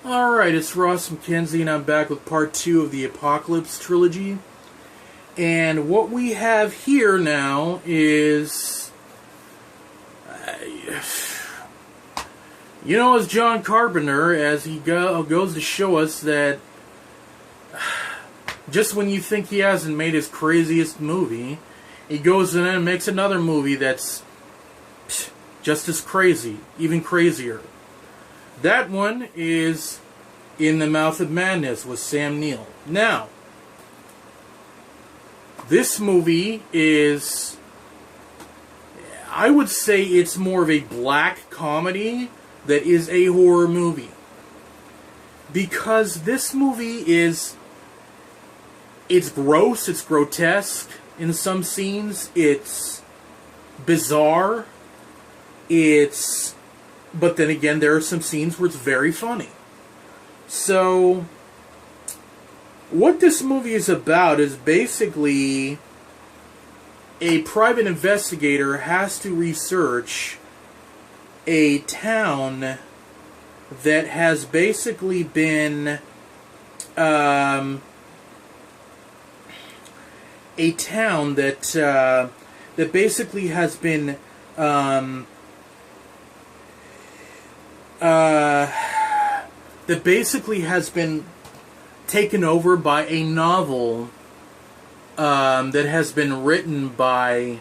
Alright, it's Ross McKenzie, and I'm back with part 2 of the Apocalypse Trilogy. And what we have here now is... as John Carpenter, as he goes to show us that just when you think he hasn't made his craziest movie, he goes in and makes another movie that's just as crazy, even crazier. That one is In the Mouth of Madness with Sam Neill. Now, this movie is, I would say it's more of a black comedy that is a horror movie. Because this movie it's gross, it's grotesque in some scenes, it's bizarre, but then again, there are some scenes where it's very funny. So, what this movie is about is basically a private investigator has to research a town that has basically been a town that basically has been taken over by a novel that has been written by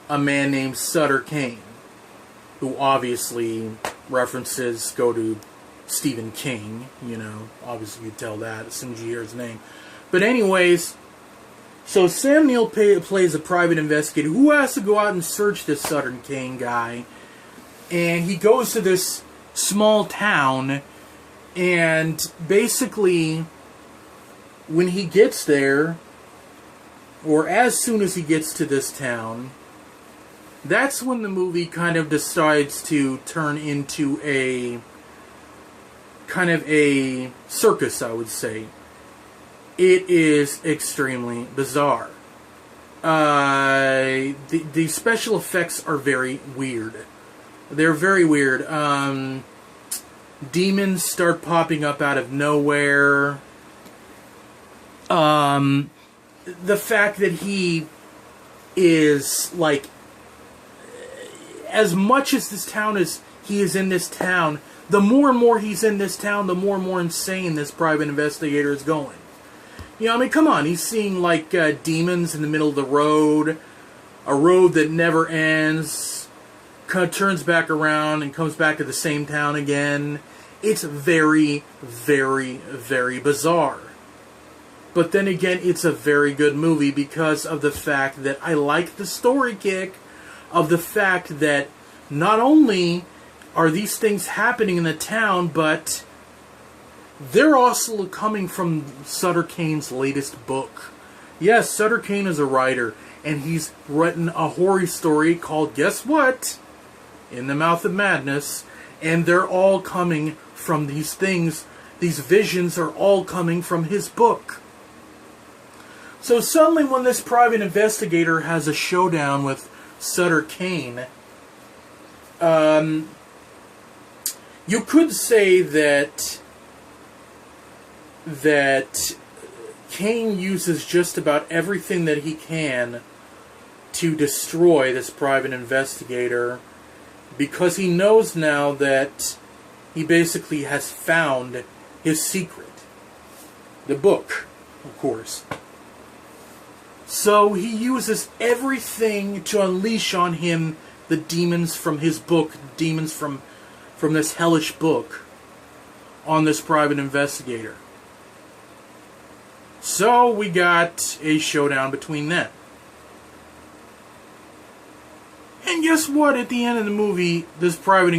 a man named Sutter Kane, who obviously references go to Stephen King, obviously you tell that as soon as you hear his name. But anyways, so Sam Neill plays a private investigator who has to go out and search this Sutter Kane guy, and he goes to this small town, and basically when he gets there, or as soon as he gets to this town, that's when the movie kind of decides to turn into a kind of a circus, I would say. It is extremely bizarre. The special effects are very weird. They're very weird. Demons start popping up out of nowhere. The fact that he is, like, as much as this town is, he is in this town, the more and more he's in this town, the more and more insane this private investigator is going. Come on, he's seeing, like, demons in the middle of the road, a road that never ends, kind of turns back around and comes back to the same town again. It's very, very, very bizarre. But then again, it's a very good movie because of the fact that I like the story kick of the fact that not only are these things happening in the town, but they're also coming from Sutter Kane's latest book. Yes, Sutter Kane is a writer, and he's written a horror story called, guess what? In the Mouth of Madness, and they're all coming from these things. These visions are all coming from his book. So suddenly when this private investigator has a showdown with Sutter Kane, you could say that Kane uses just about everything that he can to destroy this private investigator, because he knows now that he basically has found his secret. The book, of course. So he uses everything to unleash on him the demons from his book, demons from this hellish book, on this private investigator. So we got a showdown between them. And guess what? At the end of the movie, this private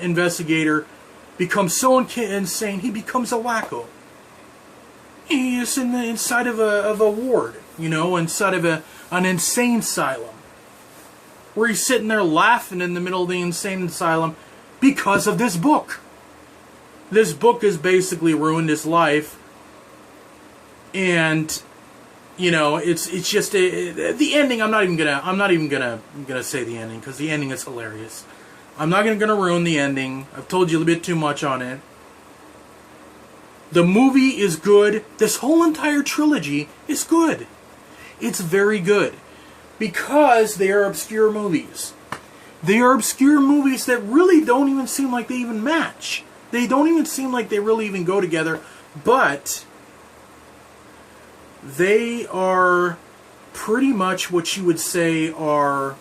investigator becomes so insane, he becomes a wacko. He is inside of a ward, inside of an insane asylum, where he's sitting there laughing in the middle of the insane asylum because of this book. This book has basically ruined his life, and it's just the ending. I'm not even gonna say the ending, because the ending is hilarious. I'm not gonna ruin the ending. I've told you a little bit too much on it. The movie is good. This whole entire trilogy is good. It's very good. Because they are obscure movies. They are obscure movies that really don't even seem like they even match. They don't even seem like they really even go together. But they are pretty much what you would say are...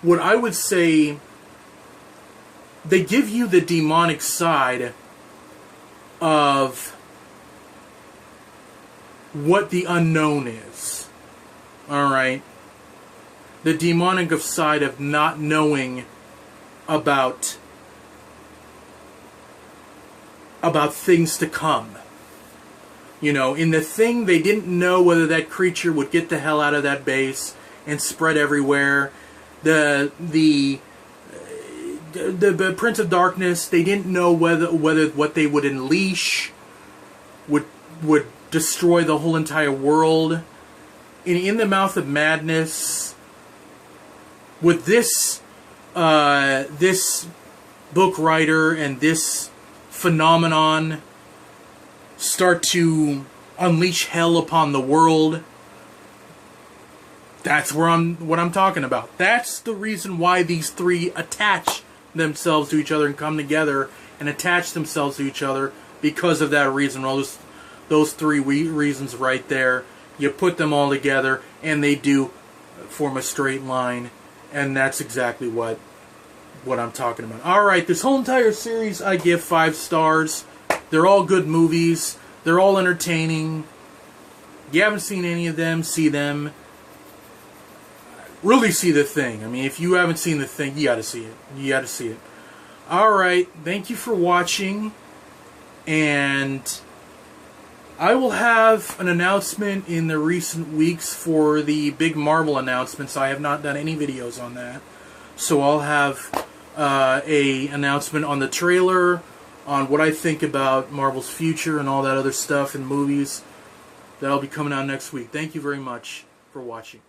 What I would say... They give you the demonic side of what the unknown is. Alright? The demonic side of not knowing about things to come. You know, in The Thing, they didn't know whether that creature would get the hell out of that base and spread everywhere. The Prince of Darkness, they didn't know whether what they would unleash would destroy the whole entire world. In the Mouth of Madness, with this book writer and this phenomenon start to unleash hell upon the world, that's what I'm talking about. That's the reason why these three attach themselves to each other and come together and attach themselves to each other, because of that reason. Those three reasons right there. You put them all together and they do form a straight line, and that's exactly what I'm talking about. Alright, this whole entire series I give 5 stars. They're all good movies. They're all entertaining. If you haven't seen any of them, see them. Really see The Thing. I mean, if you haven't seen The Thing, you gotta see it. You gotta see it. Alright, thank you for watching. And I will have an announcement in the recent weeks for the big Marvel announcements. I have not done any videos on that. So I'll have a announcement on the trailer, on what I think about Marvel's future and all that other stuff in movies. That'll be coming out next week. Thank you very much for watching.